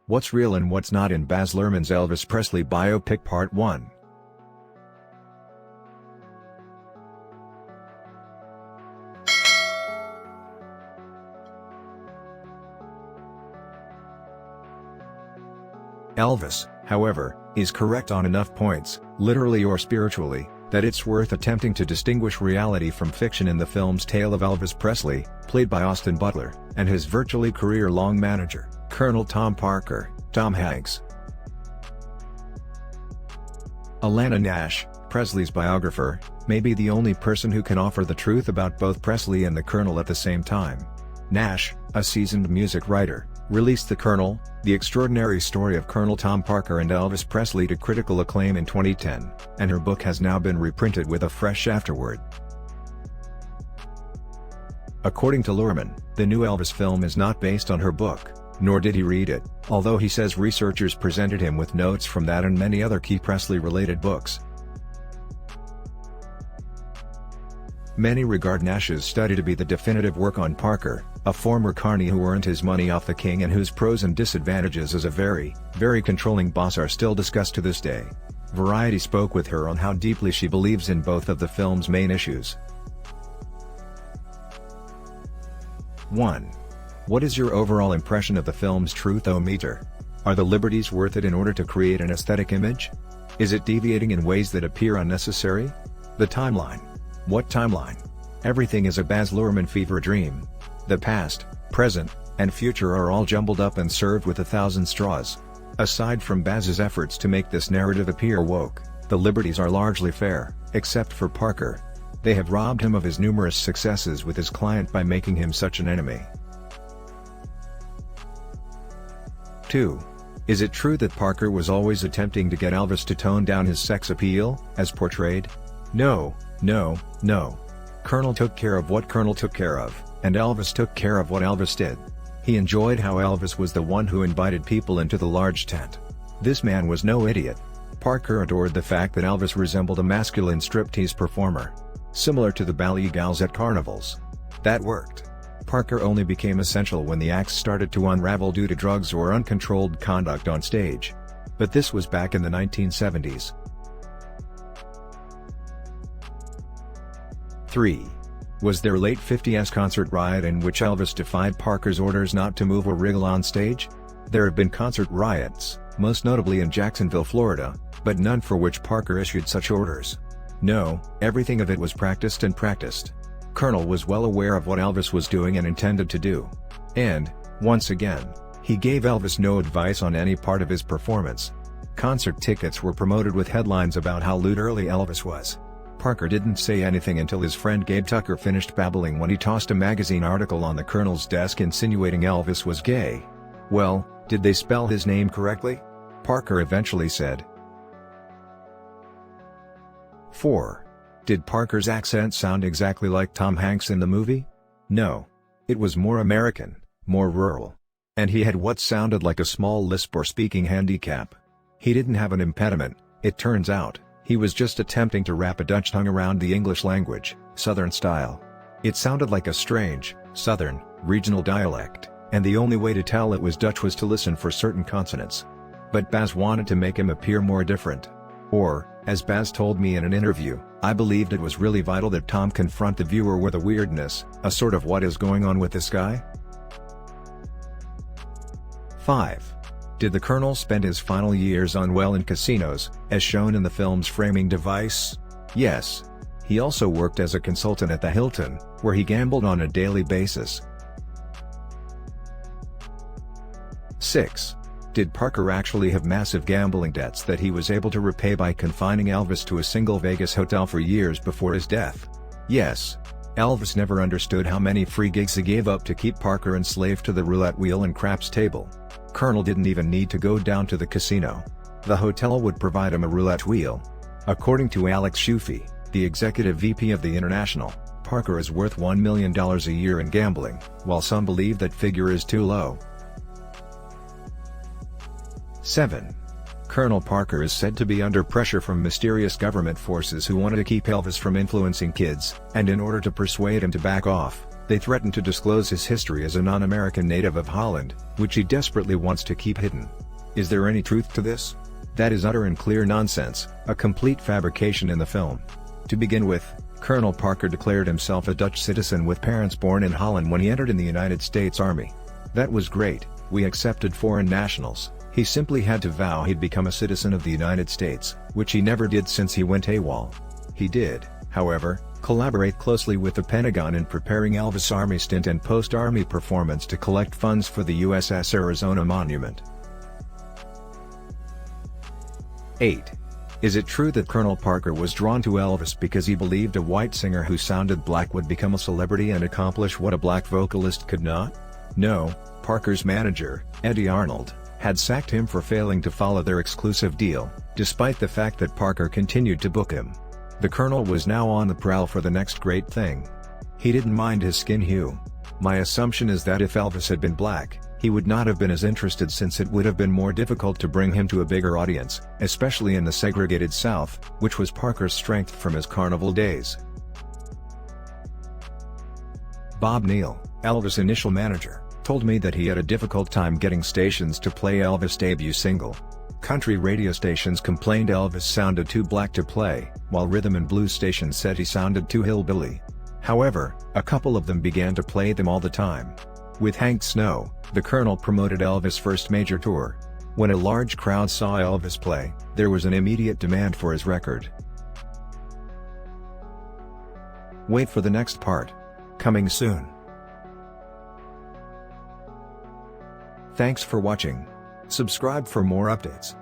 What's real and what's not in Baz Luhrmann's Elvis Presley Biopic Part 1. Elvis, however, is correct on enough points, literally or spiritually, that it's worth attempting to distinguish reality from fiction in the film's tale of Elvis Presley, played by Austin Butler, and his virtually career-long manager, Colonel Tom Parker, Tom Hanks. Alanna Nash, Presley's biographer, may be the only person who can offer the truth about both Presley and the Colonel at the same time. Nash, a seasoned music writer, released The Colonel, The Extraordinary Story of Colonel Tom Parker and Elvis Presley to critical acclaim in 2010, and her book has now been reprinted with a fresh afterword. According to Luhrmann, the new Elvis film is not based on her book, nor did he read it, although he says researchers presented him with notes from that and many other key Presley-related books. Many regard Nash's study to be the definitive work on Parker, a former carny who earned his money off the king and whose pros and disadvantages as a very, very controlling boss are still discussed to this day. Variety spoke with her on how deeply she believes in both of the film's main issues. 1. What is your overall impression of the film's truth-o-meter? Are the liberties worth it in order to create an aesthetic image? Is it deviating in ways that appear unnecessary? The timeline. What timeline? Everything is a Baz Luhrmann fever dream. The past, present, and future are all jumbled up and served with 1,000 straws. Aside from Baz's efforts to make this narrative appear woke, the liberties are largely fair, except for Parker. They have robbed him of his numerous successes with his client by making him such an enemy. 2. Is it true that Parker was always attempting to get Elvis to tone down his sex appeal, as portrayed? No. Colonel took care of what Colonel took care of, and Elvis took care of what Elvis did. He enjoyed how Elvis was the one who invited people into the large tent. This man was no idiot. Parker adored the fact that Elvis resembled a masculine striptease performer, similar to the ballet gals at carnivals. That worked. Parker only became essential when the acts started to unravel due to drugs or uncontrolled conduct on stage. But this was back in the 1970s. 3. Was there late 50s concert riot in which Elvis defied Parker's orders not to move or wriggle on stage? There have been concert riots, most notably in Jacksonville, Florida, but none for which Parker issued such orders. No, everything of it was practiced and practiced. Colonel was well aware of what Elvis was doing and intended to do. And, once again, he gave Elvis no advice on any part of his performance. Concert tickets were promoted with headlines about how lewd early Elvis was. Parker didn't say anything until his friend Gabe Tucker finished babbling when he tossed a magazine article on the Colonel's desk insinuating Elvis was gay. Well, did they spell his name correctly? Parker eventually said. 4. Did Parker's accent sound exactly like Tom Hanks in the movie? No. It was more American, more rural. And he had what sounded like a small lisp or speaking handicap. He didn't have an impediment, it turns out. He was just attempting to wrap a Dutch tongue around the English language, Southern style. It sounded like a strange, Southern, regional dialect, and the only way to tell it was Dutch was to listen for certain consonants. But Baz wanted to make him appear more different. Or, as Baz told me in an interview, I believed it was really vital that Tom confront the viewer with a weirdness, a sort of what is going on with this guy? 5. Did the Colonel spend his final years unwell in casinos, as shown in the film's framing device? Yes. He also worked as a consultant at the Hilton, where he gambled on a daily basis. 6. Did Parker actually have massive gambling debts that he was able to repay by confining Elvis to a single Vegas hotel for years before his death? Yes. Elvis never understood how many free gigs he gave up to keep Parker enslaved to the roulette wheel and craps table. Colonel didn't even need to go down to the casino. The hotel would provide him a roulette wheel. According to Alex Shufi, the executive VP of the International, Parker is worth $1 million a year in gambling, while some believe that figure is too low. 7. Colonel Parker is said to be under pressure from mysterious government forces who wanted to keep Elvis from influencing kids, and in order to persuade him to back off, they threatened to disclose his history as a non-American native of Holland, which he desperately wants to keep hidden. Is there any truth to this? That is utter and clear nonsense, a complete fabrication in the film. To begin with, Colonel Parker declared himself a Dutch citizen with parents born in Holland when he entered in the United States Army. That was great, we accepted foreign nationals. He simply had to vow he'd become a citizen of the United States, which he never did since he went AWOL. He did, however, collaborate closely with the Pentagon in preparing Elvis' Army stint and post-Army performance to collect funds for the USS Arizona Monument. 8. Is it true that Colonel Parker was drawn to Elvis because he believed a white singer who sounded black would become a celebrity and accomplish what a black vocalist could not? No, Parker's manager, Eddie Arnold, had sacked him for failing to follow their exclusive deal, despite the fact that Parker continued to book him. The Colonel was now on the prowl for the next great thing. He didn't mind his skin hue. My assumption is that if Elvis had been black, he would not have been as interested since it would have been more difficult to bring him to a bigger audience, especially in the segregated South, which was Parker's strength from his carnival days. Bob Neal, Elvis' initial manager, told me that he had a difficult time getting stations to play Elvis' debut single. Country radio stations complained Elvis sounded too black to play, while rhythm and blues stations said he sounded too hillbilly. However, a couple of them began to play them all the time. With Hank Snow, the Colonel promoted Elvis' first major tour. When a large crowd saw Elvis play, there was an immediate demand for his record. Wait for the next part. Coming soon. Thanks for watching. Subscribe for more updates.